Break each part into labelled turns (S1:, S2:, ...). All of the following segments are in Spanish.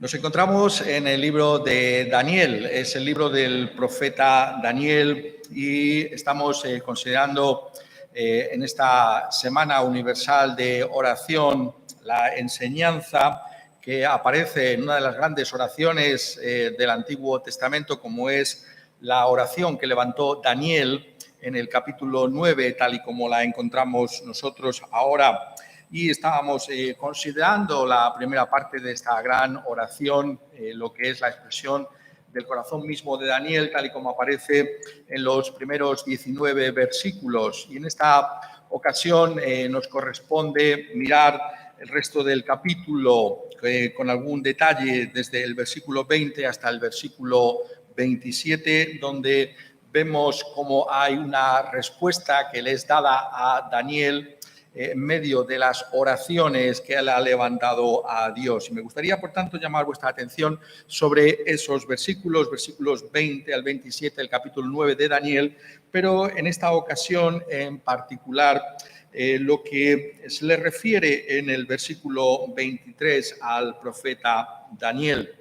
S1: Nos encontramos en el libro de Daniel, es el libro del profeta Daniel y estamos considerando en esta Semana Universal de Oración la enseñanza que aparece en una de las grandes oraciones del Antiguo Testamento, como es la oración que levantó Daniel en el capítulo 9, tal y como la encontramos nosotros ahora. Y estábamos considerando la primera parte de esta gran oración, lo que es la expresión del corazón mismo de Daniel, tal y como aparece en los primeros 19 versículos. Y en esta ocasión nos corresponde mirar el resto del capítulo con algún detalle, desde el versículo 20 hasta el versículo 27, donde vemos cómo hay una respuesta que le es dada a Daniel en medio de las oraciones que él ha levantado a Dios. Y me gustaría, por tanto, llamar vuestra atención sobre esos versículos 20 al 27 del capítulo 9 de Daniel, pero en esta ocasión en particular lo que se le refiere en el versículo 23 al profeta Daniel.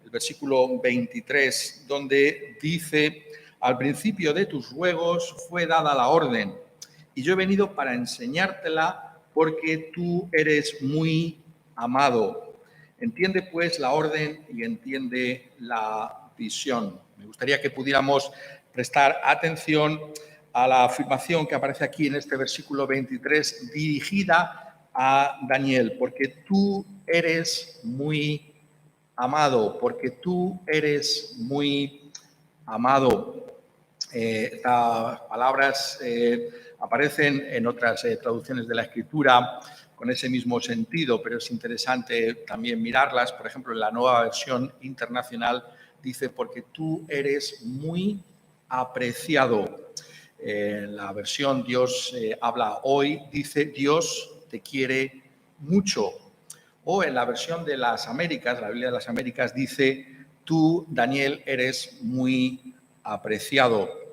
S1: El versículo 23, donde dice: al principio de tus ruegos fue dada la orden, y yo he venido para enseñártela porque tú eres muy amado. Entiende pues la orden y entiende la visión. Me gustaría que pudiéramos prestar atención a la afirmación que aparece aquí en este versículo 23, dirigida a Daniel, porque tú eres muy amado, porque tú eres muy amado. Estas palabras aparecen en otras traducciones de la Escritura con ese mismo sentido, pero es interesante también mirarlas. Por ejemplo, en la Nueva Versión Internacional dice: porque tú eres muy apreciado. En la versión Dios habla hoy, dice: Dios te quiere mucho. O en la versión de las Américas, la Biblia de las Américas, dice: tú, Daniel, eres muy apreciado.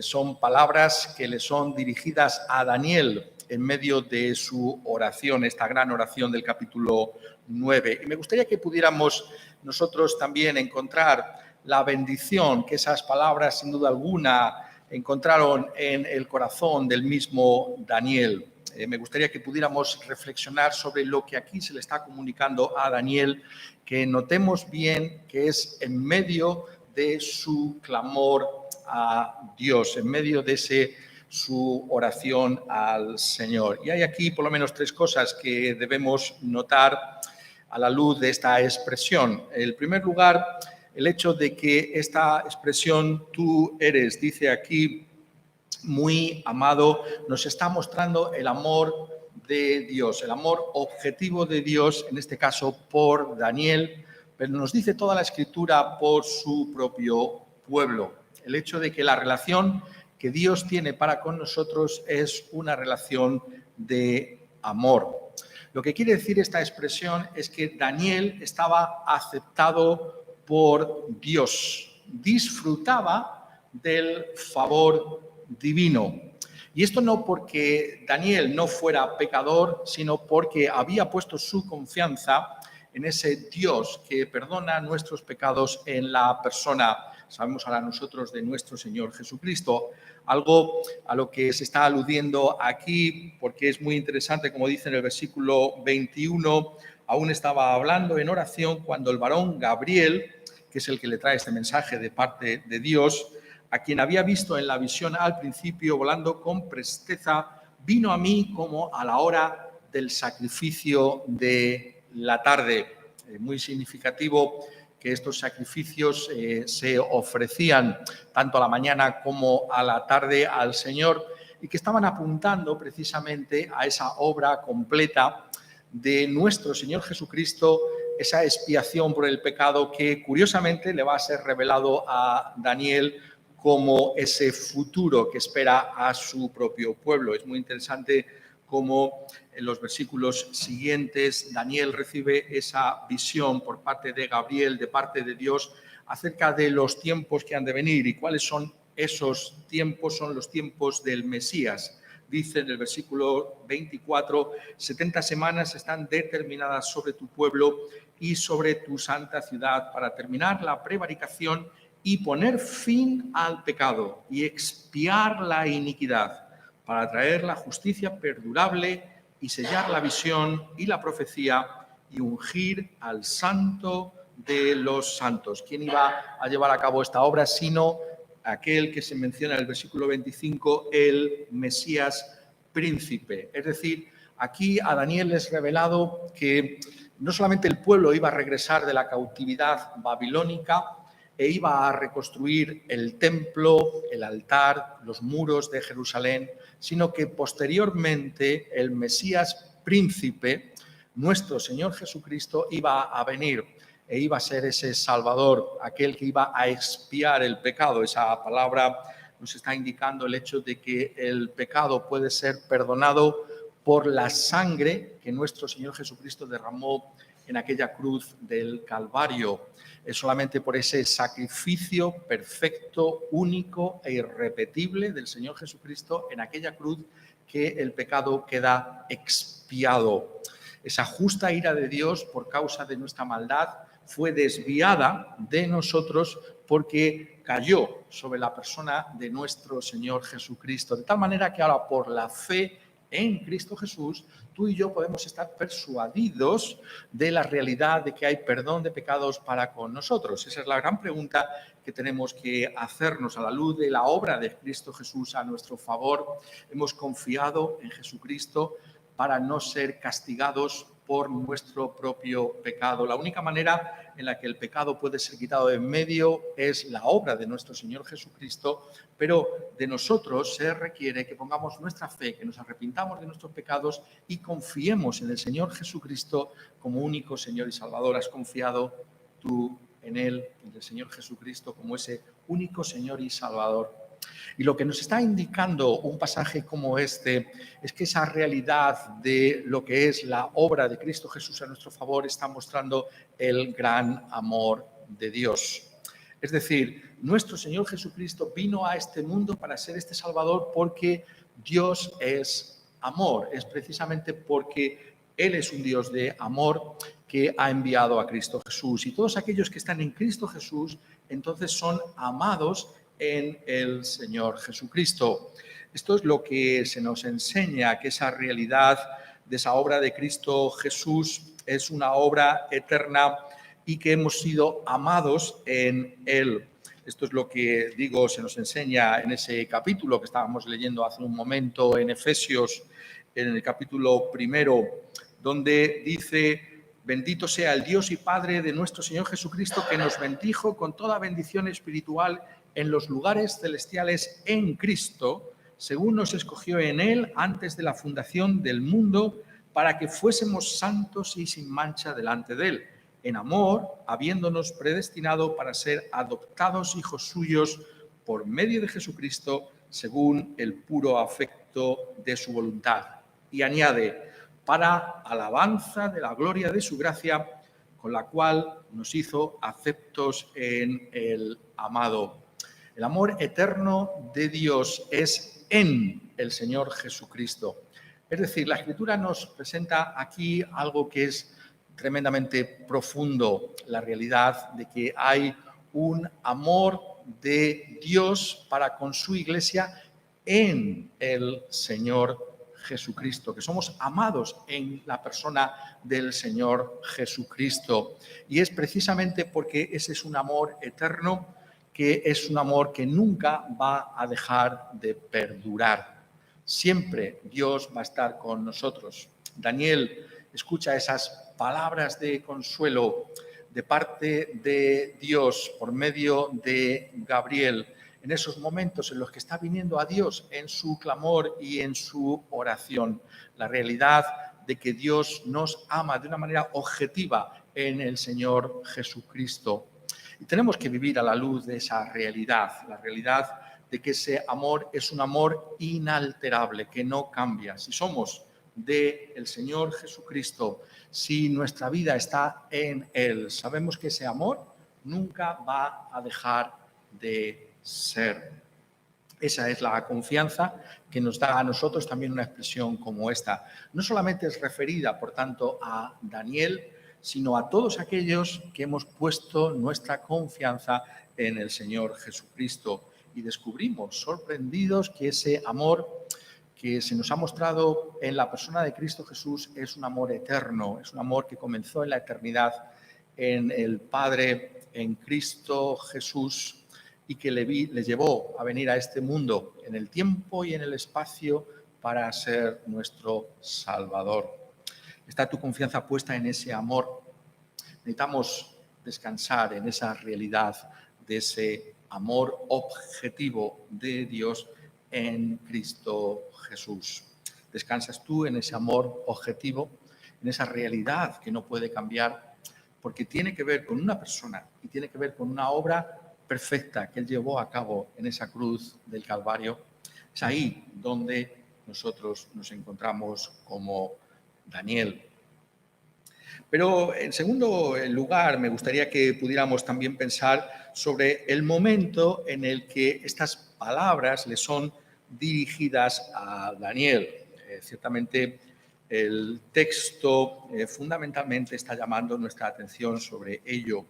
S1: Son palabras que le son dirigidas a Daniel en medio de su oración, esta gran oración del capítulo 9. Y me gustaría que pudiéramos nosotros también encontrar la bendición que esas palabras, sin duda alguna, encontraron en el corazón del mismo Daniel. Me gustaría que pudiéramos reflexionar sobre lo que aquí se le está comunicando a Daniel, que notemos bien que es en medio de su clamor a Dios, en medio de su oración al Señor. Y hay aquí por lo menos tres cosas que debemos notar a la luz de esta expresión. En primer lugar, el hecho de que esta expresión tú eres, dice aquí, muy amado, nos está mostrando el amor de Dios, el amor objetivo de Dios, en este caso por Daniel, pero nos dice toda la Escritura por su propio pueblo. El hecho de que la relación que Dios tiene para con nosotros es una relación de amor. Lo que quiere decir esta expresión es que Daniel estaba aceptado por Dios, disfrutaba del favor divino. Y esto no porque Daniel no fuera pecador, sino porque había puesto su confianza en ese Dios que perdona nuestros pecados en la persona, sabemos ahora nosotros, de nuestro Señor Jesucristo. Algo a lo que se está aludiendo aquí, porque es muy interesante, como dice en el versículo 21, aún estaba hablando en oración cuando el varón Gabriel, que es el que le trae este mensaje de parte de Dios, a quien había visto en la visión al principio volando con presteza, vino a mí como a la hora del sacrificio de la tarde. Muy significativo que estos sacrificios se ofrecían tanto a la mañana como a la tarde al Señor y que estaban apuntando precisamente a esa obra completa de nuestro Señor Jesucristo, esa expiación por el pecado que curiosamente le va a ser revelado a Daniel como ese futuro que espera a su propio pueblo. Es muy interesante cómo en los versículos siguientes Daniel recibe esa visión por parte de Gabriel, de parte de Dios, acerca de los tiempos que han de venir. ¿Y cuáles son esos tiempos? Son los tiempos del Mesías, dice en el versículo 24, 70 semanas están determinadas sobre tu pueblo y sobre tu santa ciudad para terminar la prevaricación y poner fin al pecado y expiar la iniquidad, para traer la justicia perdurable y sellar la visión y la profecía y ungir al santo de los santos. ¿Quién iba a llevar a cabo esta obra sino aquel que se menciona en el versículo 25, el Mesías príncipe? Es decir, aquí a Daniel es revelado que no solamente el pueblo iba a regresar de la cautividad babilónica e iba a reconstruir el templo, el altar, los muros de Jerusalén, sino que posteriormente el Mesías príncipe, nuestro Señor Jesucristo, iba a venir e iba a ser ese Salvador, aquel que iba a expiar el pecado. Esa palabra nos está indicando el hecho de que el pecado puede ser perdonado por la sangre que nuestro Señor Jesucristo derramó en aquella cruz del Calvario. Es solamente por ese sacrificio perfecto, único e irrepetible del Señor Jesucristo en aquella cruz que el pecado queda expiado. Esa justa ira de Dios por causa de nuestra maldad fue desviada de nosotros porque cayó sobre la persona de nuestro Señor Jesucristo. De tal manera que ahora por la fe en Cristo Jesús, tú y yo podemos estar persuadidos de la realidad de que hay perdón de pecados para con nosotros. Esa es la gran pregunta que tenemos que hacernos a la luz de la obra de Cristo Jesús a nuestro favor. Hemos confiado en Jesucristo para no ser castigados por nuestro propio pecado. La única manera en la que el pecado puede ser quitado de en medio es la obra de nuestro Señor Jesucristo, pero de nosotros se requiere que pongamos nuestra fe, que nos arrepintamos de nuestros pecados y confiemos en el Señor Jesucristo como único Señor y Salvador. ¿Has confiado tú en Él, en el Señor Jesucristo, como ese único Señor y Salvador? Y lo que nos está indicando un pasaje como este es que esa realidad de lo que es la obra de Cristo Jesús a nuestro favor está mostrando el gran amor de Dios. Es decir, nuestro Señor Jesucristo vino a este mundo para ser este Salvador porque Dios es amor. Es precisamente porque Él es un Dios de amor que ha enviado a Cristo Jesús. Y todos aquellos que están en Cristo Jesús, entonces son amados en el Señor Jesucristo. Esto es lo que se nos enseña, que esa realidad de esa obra de Cristo Jesús es una obra eterna y que hemos sido amados en Él. Esto es lo que, digo, se nos enseña en ese capítulo que estábamos leyendo hace un momento en Efesios, en el capítulo 1, donde dice: bendito sea el Dios y Padre de nuestro Señor Jesucristo, que nos bendijo con toda bendición espiritual en los lugares celestiales en Cristo, según nos escogió en Él antes de la fundación del mundo, para que fuésemos santos y sin mancha delante de Él, en amor, habiéndonos predestinado para ser adoptados hijos suyos por medio de Jesucristo, según el puro afecto de su voluntad. Y añade: para alabanza de la gloria de su gracia, con la cual nos hizo aceptos en el amado. El amor eterno de Dios es en el Señor Jesucristo. Es decir, la Escritura nos presenta aquí algo que es tremendamente profundo, la realidad de que hay un amor de Dios para con su Iglesia en el Señor Jesucristo, que somos amados en la persona del Señor Jesucristo. Y es precisamente porque ese es un amor eterno, que es un amor que nunca va a dejar de perdurar. Siempre Dios va a estar con nosotros. Daniel escucha esas palabras de consuelo de parte de Dios por medio de Gabriel, en esos momentos en los que está viniendo a Dios en su clamor y en su oración. La realidad de que Dios nos ama de una manera objetiva en el Señor Jesucristo. Y tenemos que vivir a la luz de esa realidad, la realidad de que ese amor es un amor inalterable, que no cambia. Si somos del Señor Jesucristo, si nuestra vida está en Él, sabemos que ese amor nunca va a dejar de ser. Esa es la confianza que nos da a nosotros también una expresión como esta. No solamente es referida, por tanto, a Daniel, sino a todos aquellos que hemos puesto nuestra confianza en el Señor Jesucristo. Y descubrimos, sorprendidos, que ese amor que se nos ha mostrado en la persona de Cristo Jesús es un amor eterno, es un amor que comenzó en la eternidad en el Padre, en Cristo Jesús, y que le llevó a venir a este mundo en el tiempo y en el espacio para ser nuestro Salvador. ¿Está tu confianza puesta en ese amor? Necesitamos descansar en esa realidad de ese amor objetivo de Dios en Cristo Jesús. ¿Descansas tú en ese amor objetivo, en esa realidad que no puede cambiar? Porque tiene que ver con una persona y tiene que ver con una obra perfecta que Él llevó a cabo en esa cruz del Calvario. Es ahí donde nosotros nos encontramos como Daniel. Pero en segundo lugar, me gustaría que pudiéramos también pensar sobre el momento en el que estas palabras le son dirigidas a Daniel. Ciertamente el texto fundamentalmente está llamando nuestra atención sobre ello.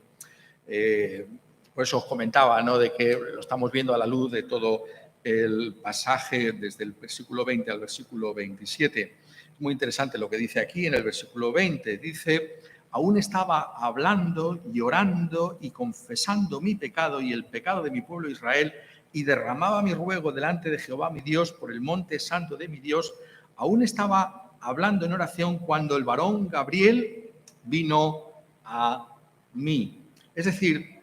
S1: Por eso os comentaba, ¿no?, de que lo estamos viendo a la luz de todo el pasaje desde el versículo 20 al versículo 27. Es muy interesante lo que dice aquí en el versículo 20. Dice: aún estaba hablando y orando y confesando mi pecado y el pecado de mi pueblo Israel, y derramaba mi ruego delante de Jehová mi Dios por el monte santo de mi Dios. Aún estaba hablando en oración cuando el varón Gabriel vino a mí. Es decir,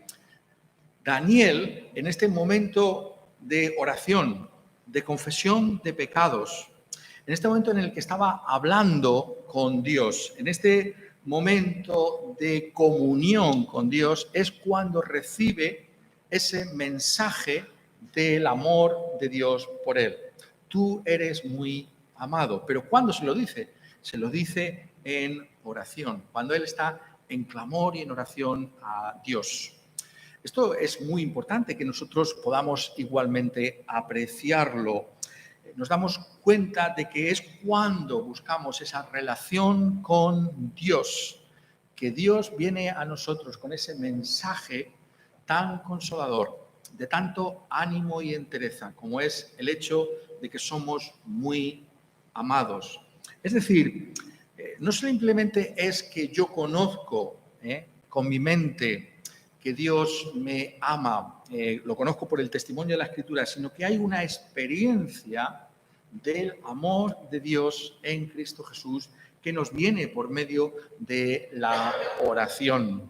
S1: Daniel, en este momento de oración, de confesión de pecados, en este momento en el que estaba hablando con Dios, en este momento de comunión con Dios, es cuando recibe ese mensaje del amor de Dios por él. Tú eres muy amado. Pero ¿cuándo se lo dice? Se lo dice en oración, cuando él está en clamor y en oración a Dios. Esto es muy importante que nosotros podamos igualmente apreciarlo. Nos damos cuenta de que es cuando buscamos esa relación con Dios, que Dios viene a nosotros con ese mensaje tan consolador, de tanto ánimo y entereza, como es el hecho de que somos muy amados. Es decir, no simplemente es que yo conozco con mi mente que Dios me ama, lo conozco por el testimonio de la Escritura, sino que hay una experiencia del amor de Dios en Cristo Jesús que nos viene por medio de la oración.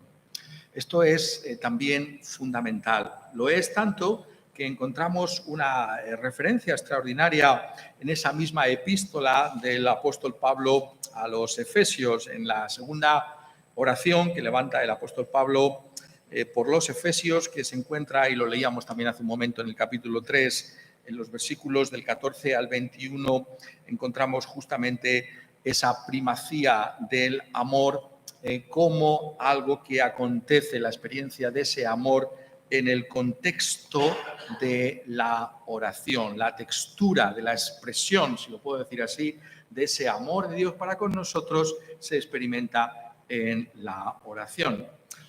S1: Esto es también fundamental. Lo es tanto que encontramos una referencia extraordinaria en esa misma epístola del apóstol Pablo a los Efesios, en la segunda oración que levanta el apóstol Pablo por los Efesios, que se encuentra, y lo leíamos también hace un momento en el capítulo 3, en los versículos del 14 al 21, encontramos justamente esa primacía del amor como algo que acontece, la experiencia de ese amor en el contexto de la oración, la textura de la expresión, si lo puedo decir así, de ese amor de Dios para con nosotros se experimenta en la oración.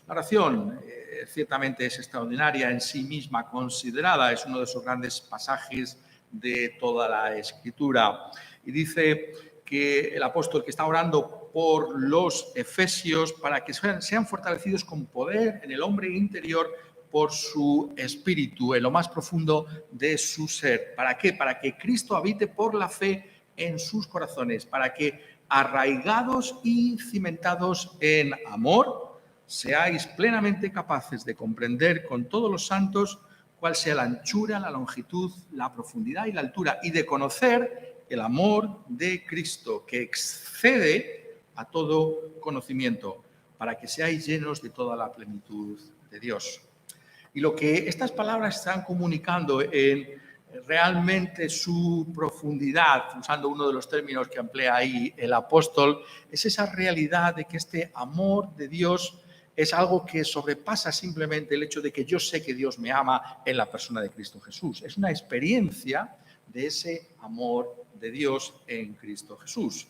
S1: La oración ciertamente es extraordinaria en sí misma, considerada, es uno de esos grandes pasajes de toda la Escritura. Y dice que el apóstol que está orando por los efesios para que sean fortalecidos con poder en el hombre interior por su espíritu, en lo más profundo de su ser. ¿Para qué? Para que Cristo habite por la fe en sus corazones, para que arraigados y cimentados en amor, seáis plenamente capaces de comprender con todos los santos cuál sea la anchura, la longitud, la profundidad y la altura, y de conocer el amor de Cristo, que excede a todo conocimiento, para que seáis llenos de toda la plenitud de Dios. Y lo que estas palabras están comunicando en realmente su profundidad, usando uno de los términos que emplea ahí el apóstol, es esa realidad de que este amor de Dios es algo que sobrepasa simplemente el hecho de que yo sé que Dios me ama en la persona de Cristo Jesús. Es una experiencia de ese amor de Dios en Cristo Jesús.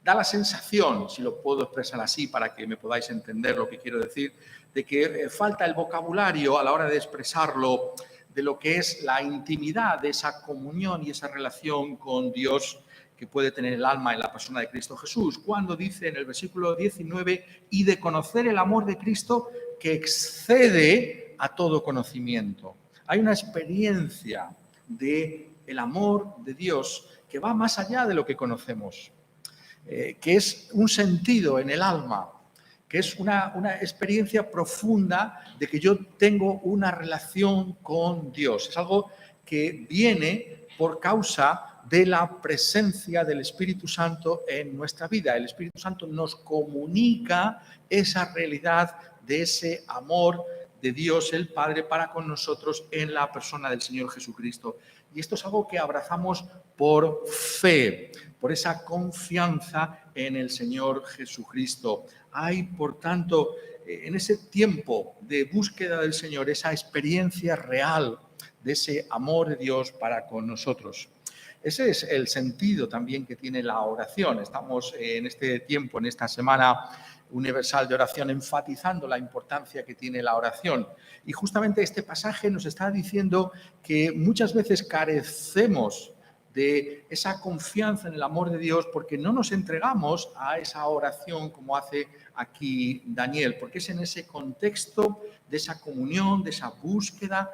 S1: Da la sensación, si lo puedo expresar así para que me podáis entender lo que quiero decir, de que falta el vocabulario a la hora de expresarlo, de lo que es la intimidad de esa comunión y esa relación con Dios que puede tener el alma en la persona de Cristo Jesús, cuando dice en el versículo 19, y de conocer el amor de Cristo que excede a todo conocimiento. Hay una experiencia del amor de Dios que va más allá de lo que conocemos, que es un sentido en el alma, que es una experiencia profunda de que yo tengo una relación con Dios. Es algo que viene por causa de la presencia del Espíritu Santo en nuestra vida. El Espíritu Santo nos comunica esa realidad de ese amor de Dios el Padre para con nosotros en la persona del Señor Jesucristo. Y esto es algo que abrazamos por fe, por esa confianza en el Señor Jesucristo. Hay, por tanto, en ese tiempo de búsqueda del Señor, esa experiencia real de ese amor de Dios para con nosotros. Ese es el sentido también que tiene la oración. Estamos en este tiempo, en esta semana universal de oración, enfatizando la importancia que tiene la oración. Y justamente este pasaje nos está diciendo que muchas veces carecemos de esa confianza en el amor de Dios porque no nos entregamos a esa oración como hace aquí Daniel, porque es en ese contexto de esa comunión, de esa búsqueda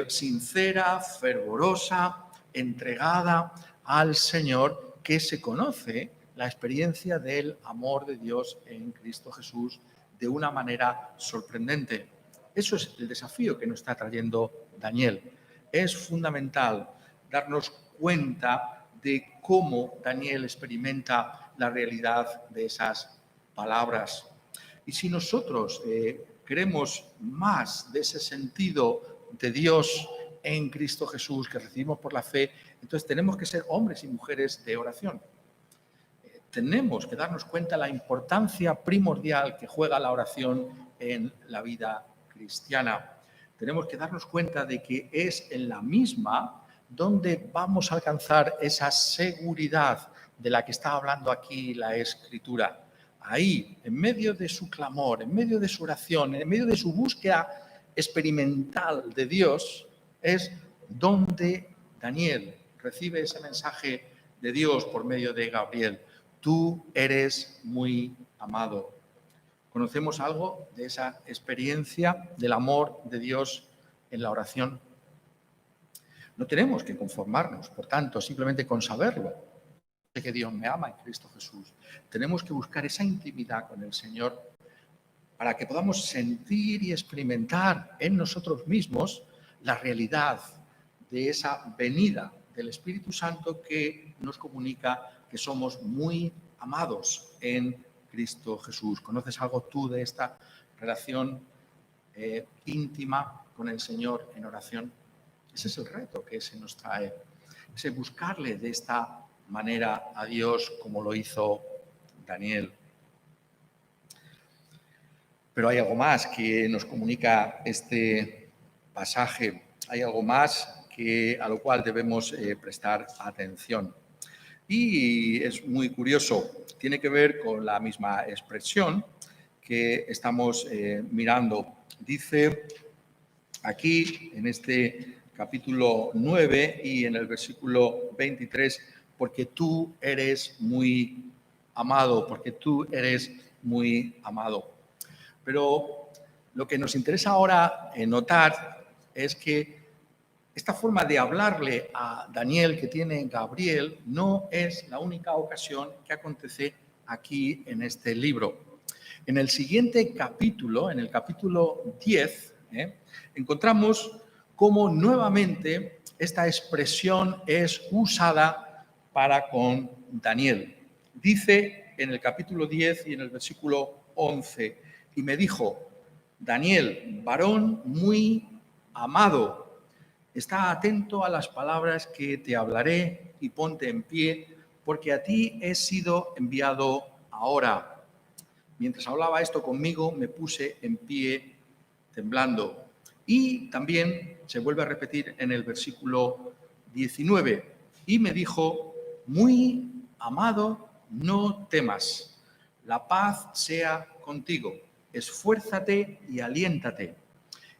S1: sincera, fervorosa, entregada al Señor, que se conoce la experiencia del amor de Dios en Cristo Jesús de una manera sorprendente. Eso es el desafío que nos está trayendo Daniel. Es fundamental darnos cuenta de cómo Daniel experimenta la realidad de esas palabras. Y si nosotros queremos más de ese sentido de Dios en Cristo Jesús que recibimos por la fe, entonces tenemos que ser hombres y mujeres de oración. Tenemos que darnos cuenta de la importancia primordial que juega la oración en la vida cristiana. Tenemos que darnos cuenta de que es en la misma donde vamos a alcanzar esa seguridad de la que está hablando aquí la Escritura. Ahí, en medio de su clamor, en medio de su oración, en medio de su búsqueda experimental de Dios, es donde Daniel recibe ese mensaje de Dios por medio de Gabriel. Tú eres muy amado. ¿Conocemos algo de esa experiencia del amor de Dios en la oración? No tenemos que conformarnos, por tanto, simplemente con saberlo, de que Dios me ama en Cristo Jesús. Tenemos que buscar esa intimidad con el Señor para que podamos sentir y experimentar en nosotros mismos la realidad de esa venida del Espíritu Santo que nos comunica que somos muy amados en Cristo Jesús. ¿Conoces algo tú de esta relación íntima con el Señor en oración? Ese es el reto que se nos trae, ese buscarle de esta manera a Dios como lo hizo Daniel. Pero hay algo más que nos comunica este pasaje, hay algo más a lo cual debemos prestar atención. Y es muy curioso, tiene que ver con la misma expresión que estamos mirando. Dice aquí en este capítulo 9 y en el versículo 23, porque tú eres muy amado, porque tú eres muy amado. Pero lo que nos interesa ahora notar es que esta forma de hablarle a Daniel que tiene Gabriel no es la única ocasión que acontece aquí en este libro. En el siguiente capítulo, en el capítulo 10, encontramos cómo nuevamente esta expresión es usada para con Daniel. Dice en el capítulo 10 y en el versículo 11, y me dijo, Daniel, varón muy amado, está atento a las palabras que te hablaré y ponte en pie, porque a ti he sido enviado ahora. mientras hablaba esto conmigo, me puse en pie temblando. Y también se vuelve a repetir en el versículo 19. Y me dijo, muy amado, no temas, la paz sea contigo, esfuérzate y aliéntate.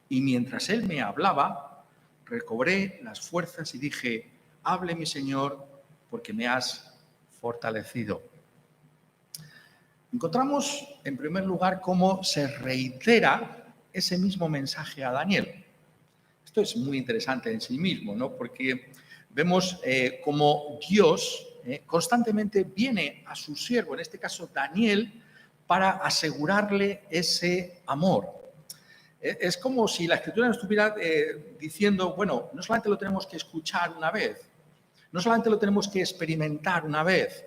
S1: Y mientras él me hablaba, recobré las fuerzas y dije, hable mi Señor, porque me has fortalecido. Encontramos, en primer lugar, cómo se reitera ese mismo mensaje a Daniel. Esto es muy interesante en sí mismo, ¿no? Porque vemos cómo Dios constantemente viene a su siervo, en este caso Daniel, para asegurarle ese amor. Es como si la Escritura nos estuviera diciendo, bueno, no solamente lo tenemos que escuchar una vez, no solamente lo tenemos que experimentar una vez,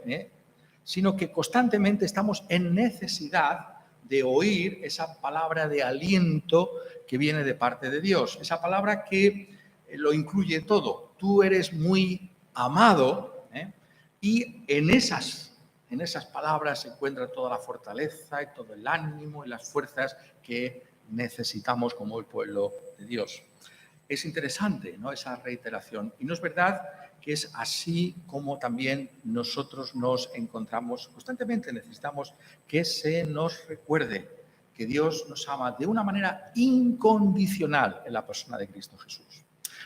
S1: sino que constantemente estamos en necesidad de oír esa palabra de aliento que viene de parte de Dios, esa palabra que lo incluye todo. Tú eres muy amado, y en esas palabras se encuentra toda la fortaleza y todo el ánimo y las fuerzas que necesitamos como el pueblo de Dios. Es interesante, ¿no?, esa reiteración. Y no es verdad que es así como también nosotros nos encontramos constantemente. Necesitamos que se nos recuerde que Dios nos ama de una manera incondicional en la persona de Cristo Jesús.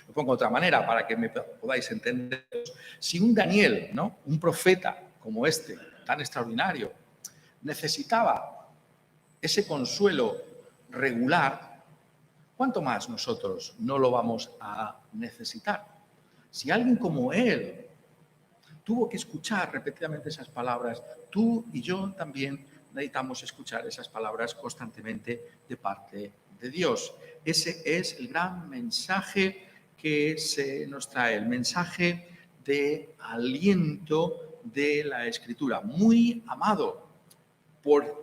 S1: Lo pongo de otra manera para que me podáis entender. Si un Daniel, ¿no?, un profeta como este, tan extraordinario, necesitaba ese consuelo regular, ¿cuánto más nosotros no lo vamos a necesitar? Si alguien como él tuvo que escuchar repetidamente esas palabras, tú y yo también necesitamos escuchar esas palabras constantemente de parte de Dios. Ese es el gran mensaje que se nos trae, el mensaje de aliento de la Escritura. Muy amado,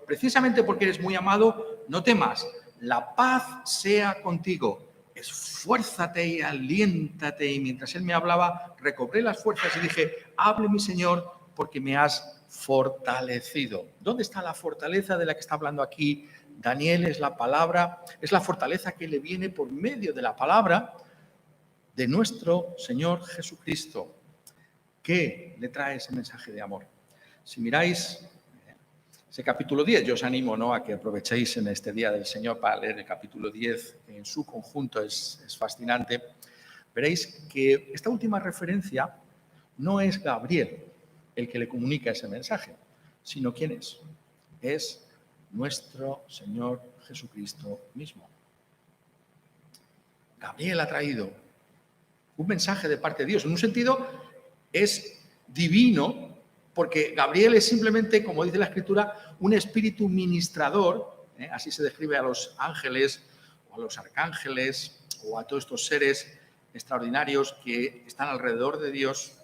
S1: precisamente porque eres muy amado, no temas, la paz sea contigo. Esfuérzate y aliéntate. Y mientras él me hablaba, recobré las fuerzas y dije, hable mi Señor, porque me has fortalecido. ¿Dónde está la fortaleza de la que está hablando aquí Daniel? Es la palabra, es la fortaleza que le viene por medio de la palabra de nuestro Señor Jesucristo, que le trae ese mensaje de amor. Si miráis ese capítulo 10, yo os animo, ¿no?, a que aprovechéis en este Día del Señor para leer el capítulo 10 en su conjunto, es fascinante. Veréis que esta última referencia no es Gabriel el que le comunica ese mensaje, sino ¿quién es? Es nuestro Señor Jesucristo mismo. Gabriel ha traído un mensaje de parte de Dios. En un sentido es divino, porque Gabriel es simplemente, como dice la Escritura, un espíritu ministrador, así se describe a los ángeles o a los arcángeles o a todos estos seres extraordinarios que están alrededor de Dios.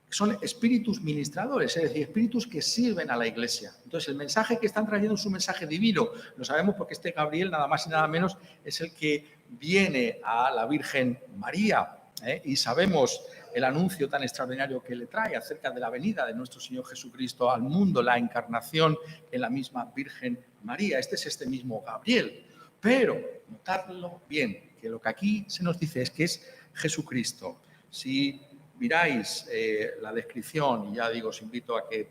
S1: Son espíritus ministradores, es decir, espíritus que sirven a la Iglesia. Entonces, el mensaje que están trayendo es un mensaje divino. Lo sabemos porque este Gabriel, nada más y nada menos, es el que viene a la Virgen María, y sabemos el anuncio tan extraordinario que le trae acerca de la venida de nuestro Señor Jesucristo al mundo, la encarnación en la misma Virgen María. Este es este mismo Gabriel. Pero, notadlo bien, que lo que aquí se nos dice es que es Jesucristo. Si miráis la descripción, y ya digo, os invito a que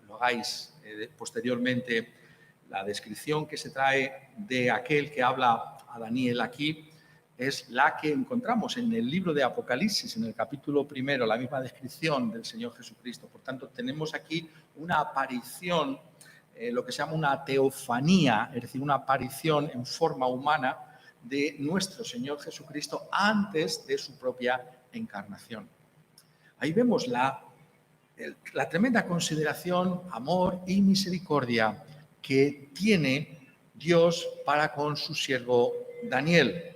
S1: lo hagáis posteriormente, la descripción que se trae de aquel que habla a Daniel aquí es la que encontramos en el libro de Apocalipsis, en el capítulo 1, la misma descripción del Señor Jesucristo. Por tanto, tenemos aquí una aparición, lo que se llama una teofanía, es decir, una aparición en forma humana de nuestro Señor Jesucristo antes de su propia encarnación. Ahí vemos la tremenda consideración, amor y misericordia que tiene Dios para con su siervo Daniel.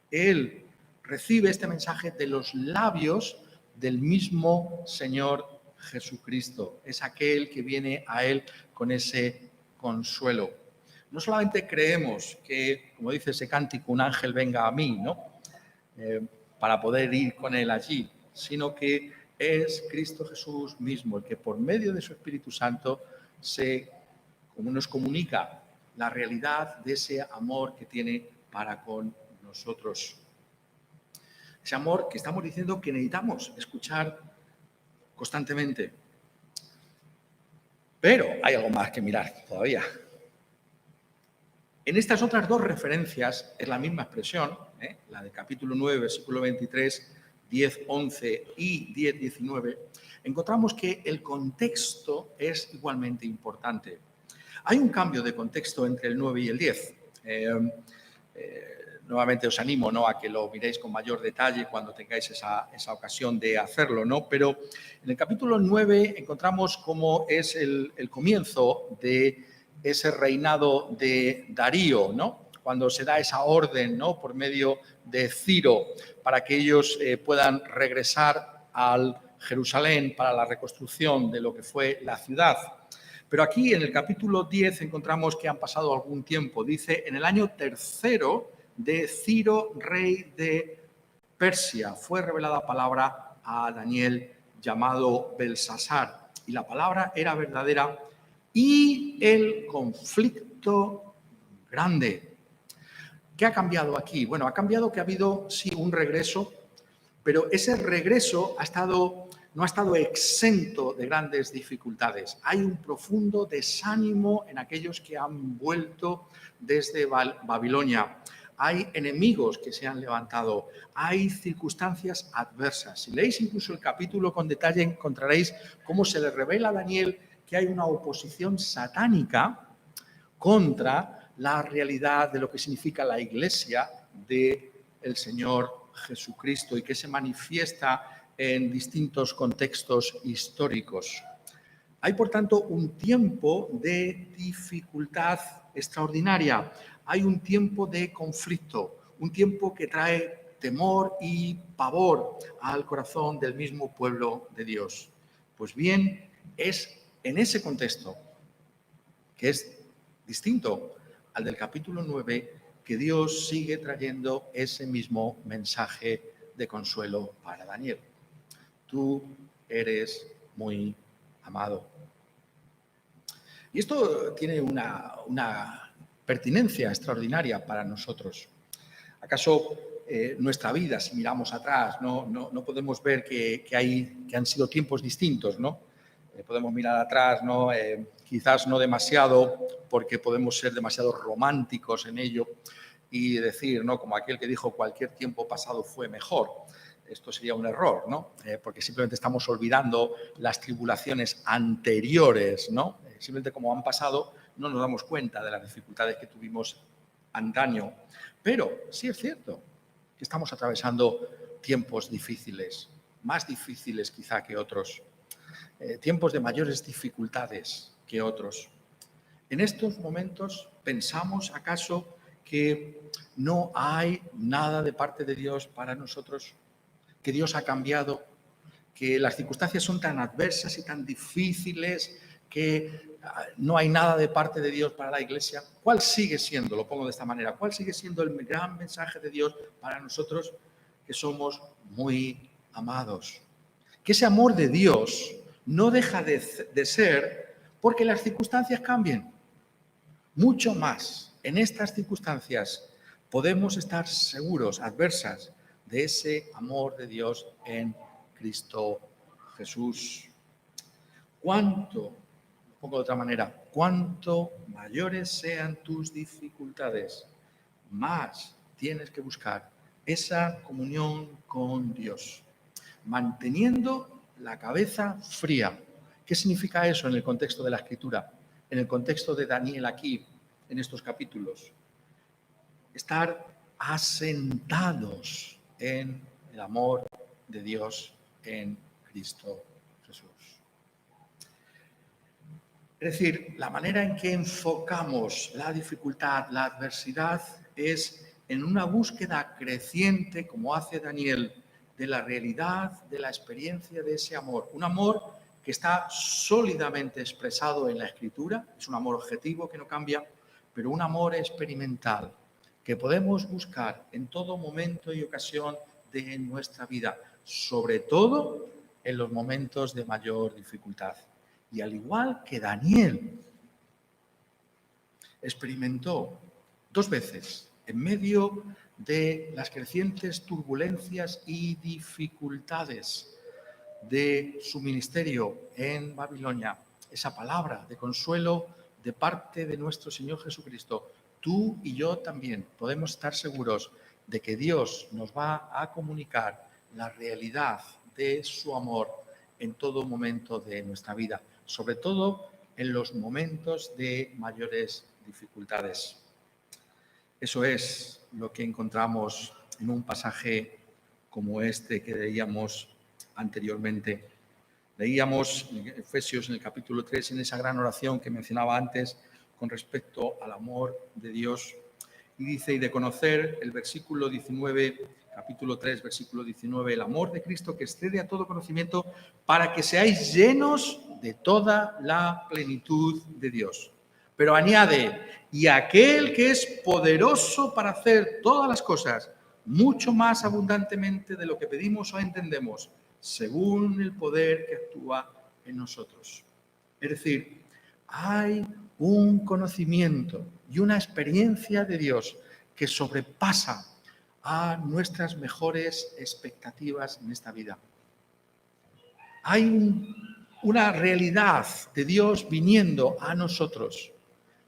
S1: Él recibe este mensaje de los labios del mismo Señor Jesucristo. Es aquel que viene a él con ese consuelo. No solamente creemos que, como dice ese cántico, un ángel venga a mí, ¿no?, para poder ir con él allí, sino que es Cristo Jesús mismo el que por medio de su Espíritu Santo se como nos comunica la realidad de ese amor que tiene para con nosotros. Ese amor que estamos diciendo que necesitamos escuchar constantemente. Pero hay algo más que mirar todavía. En estas otras dos referencias es la misma expresión, la del capítulo 9, versículo 23, 10, 11 y 10, 19, encontramos que el contexto es igualmente importante. Hay un cambio de contexto entre el 9 y el 10. Nuevamente os animo, ¿no?, a que lo miréis con mayor detalle cuando tengáis esa ocasión de hacerlo, ¿no? Pero en el capítulo 9 encontramos cómo es el comienzo de ese reinado de Darío, ¿no?, cuando se da esa orden, ¿no?, por medio de Ciro, para que ellos puedan regresar al Jerusalén para la reconstrucción de lo que fue la ciudad. Pero aquí en el capítulo 10 encontramos que han pasado algún tiempo. Dice, en el año tercero de Ciro, rey de Persia, fue revelada palabra a Daniel llamado Belsasar. Y la palabra era verdadera y el conflicto grande. ¿Qué ha cambiado aquí? Bueno, ha cambiado que ha habido, sí, un regreso, pero ese regreso no ha estado exento de grandes dificultades. Hay un profundo desánimo en aquellos que han vuelto desde Babilonia. Hay enemigos que se han levantado. Hay circunstancias adversas. Si leéis incluso el capítulo con detalle, encontraréis cómo se le revela a Daniel que hay una oposición satánica contra la realidad de lo que significa la Iglesia del Señor Jesucristo y que se manifiesta en distintos contextos históricos. Hay, por tanto, un tiempo de dificultad extraordinaria. Hay un tiempo de conflicto, un tiempo que trae temor y pavor al corazón del mismo pueblo de Dios. Pues bien, es en ese contexto, que es distinto al del capítulo 9, que Dios sigue trayendo ese mismo mensaje de consuelo para Daniel. Tú eres muy amado. Y esto tiene una pertinencia extraordinaria para nosotros. ¿Acaso nuestra vida, si miramos atrás, no podemos ver que han sido tiempos distintos, ¿no? Podemos mirar atrás, ¿no? Quizás no demasiado, porque podemos ser demasiado románticos en ello y decir, ¿no?, como aquel que dijo cualquier tiempo pasado fue mejor. Esto sería un error, ¿no? Porque simplemente estamos olvidando las tribulaciones anteriores, ¿no? Simplemente como han pasado no nos damos cuenta de las dificultades que tuvimos antaño. Pero sí es cierto que estamos atravesando tiempos difíciles, más difíciles quizá que otros, tiempos de mayores dificultades que otros. En estos momentos, ¿pensamos acaso que no hay nada de parte de Dios para nosotros? ¿Que Dios ha cambiado? ¿Que las circunstancias son tan adversas y tan difíciles que no hay nada de parte de Dios para la Iglesia? ¿Cuál sigue siendo, lo pongo de esta manera, cuál sigue siendo el gran mensaje de Dios para nosotros, que somos muy amados? Que ese amor de Dios no deja de ser porque las circunstancias cambien. Mucho más, en estas circunstancias podemos estar seguros, adversas, de ese amor de Dios en Cristo Jesús. Lo pongo de otra manera, cuanto mayores sean tus dificultades, más tienes que buscar esa comunión con Dios, manteniendo la cabeza fría. ¿Qué significa eso en el contexto de la Escritura? En el contexto de Daniel aquí, en estos capítulos. Estar asentados en el amor de Dios en Cristo Jesús. Es decir, la manera en que enfocamos la dificultad, la adversidad, es en una búsqueda creciente, como hace Daniel, de la realidad, de la experiencia de ese amor. Un amor que está sólidamente expresado en la Escritura, es un amor objetivo que no cambia, pero un amor experimental que podemos buscar en todo momento y ocasión de nuestra vida, sobre todo en los momentos de mayor dificultad. Y al igual que Daniel, experimentó 2 veces en medio de las crecientes turbulencias y dificultades de su ministerio en Babilonia, esa palabra de consuelo de parte de nuestro Señor Jesucristo. Tú y yo también podemos estar seguros de que Dios nos va a comunicar la realidad de su amor en todo momento de nuestra vida, sobre todo en los momentos de mayores dificultades. Eso es lo que encontramos en un pasaje como este que leíamos anteriormente. Leíamos en Efesios en el capítulo 3, en esa gran oración que mencionaba antes con respecto al amor de Dios. Y dice, y de conocer el versículo 19, capítulo 3, versículo 19, el amor de Cristo que excede a todo conocimiento para que seáis llenos de toda la plenitud de Dios. Pero añade, y aquel que es poderoso para hacer todas las cosas, mucho más abundantemente de lo que pedimos o entendemos, según el poder que actúa en nosotros. Es decir, hay un conocimiento y una experiencia de Dios que sobrepasa a nuestras mejores expectativas en esta vida. Hay una realidad de Dios viniendo a nosotros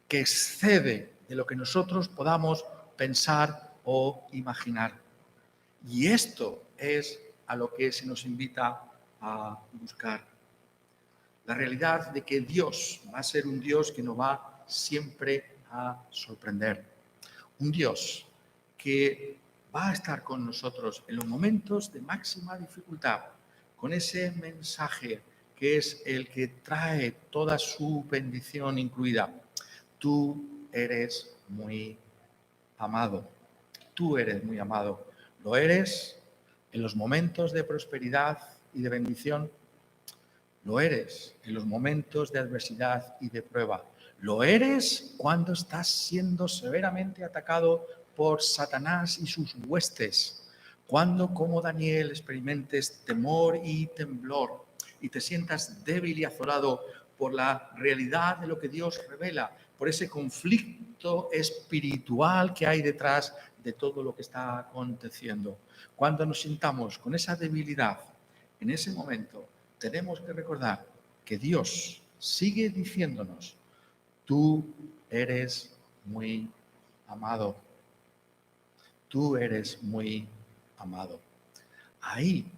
S1: que excede de lo que nosotros podamos pensar o imaginar. Y esto es a lo que se nos invita a buscar. La realidad de que Dios va a ser un Dios que nos va siempre a sorprender. Un Dios que va a estar con nosotros en los momentos de máxima dificultad, con ese mensaje que es el que trae toda su bendición incluida. Tú eres muy amado. Tú eres muy amado. Lo eres en los momentos de prosperidad y de bendición. Lo eres en los momentos de adversidad y de prueba. Lo eres cuando estás siendo severamente atacado por Satanás y sus huestes. Cuando, como Daniel, experimentes temor y temblor y te sientas débil y azorado por la realidad de lo que Dios revela, por ese conflicto espiritual que hay detrás de todo lo que está aconteciendo. Cuando nos sintamos con esa debilidad, en ese momento tenemos que recordar que Dios sigue diciéndonos, tú eres muy amado. Tú eres muy amado. Ahí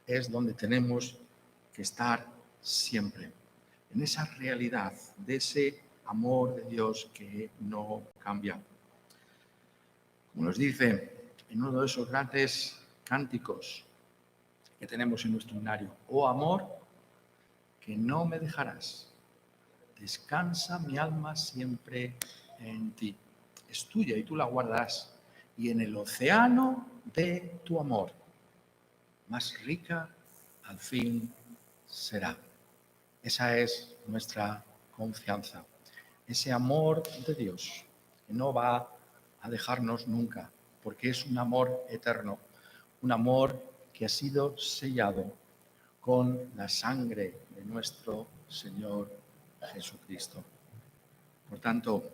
S1: es donde tenemos que estar siempre, en esa realidad de ese amor de Dios que no cambia. Como nos dice en uno de esos grandes cánticos que tenemos en nuestro himnario, oh amor, que no me dejarás, descansa mi alma siempre en ti. Es tuya y tú la guardarás. Y en el océano de tu amor, más rica al fin será. Esa es nuestra confianza. Ese amor de Dios que no va a dejarnos nunca, porque es un amor eterno, un amor que ha sido sellado con la sangre de nuestro Señor Jesucristo. Por tanto,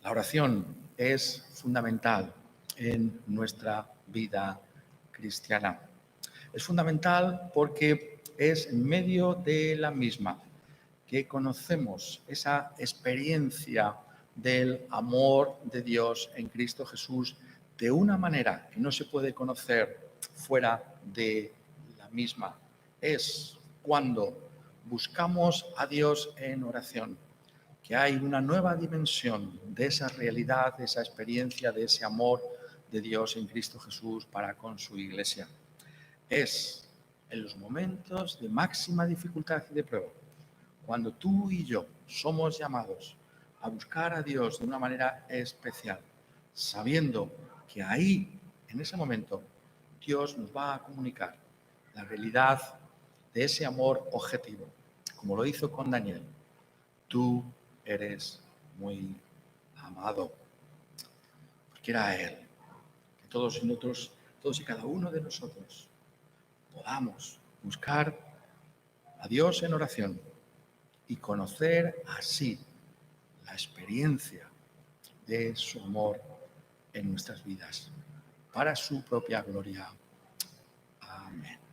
S1: la oración es fundamental en nuestra vida cristiana. Es fundamental porque es en medio de la misma que conocemos esa experiencia del amor de Dios en Cristo Jesús de una manera que no se puede conocer fuera de la misma. Es cuando buscamos a Dios en oración, que hay una nueva dimensión de esa realidad, de esa experiencia, de ese amor de Dios en Cristo Jesús para con su iglesia. Es en los momentos de máxima dificultad y de prueba, cuando tú y yo somos llamados a buscar a Dios de una manera especial, sabiendo que ahí, en ese momento, Dios nos va a comunicar la realidad de ese amor objetivo, como lo hizo con Daniel. Tú eres muy amado, porque era Él. Que todos nosotros, todos y cada uno de nosotros, podamos buscar a Dios en oración y conocer así la experiencia de su amor en nuestras vidas, para su propia gloria. Amén.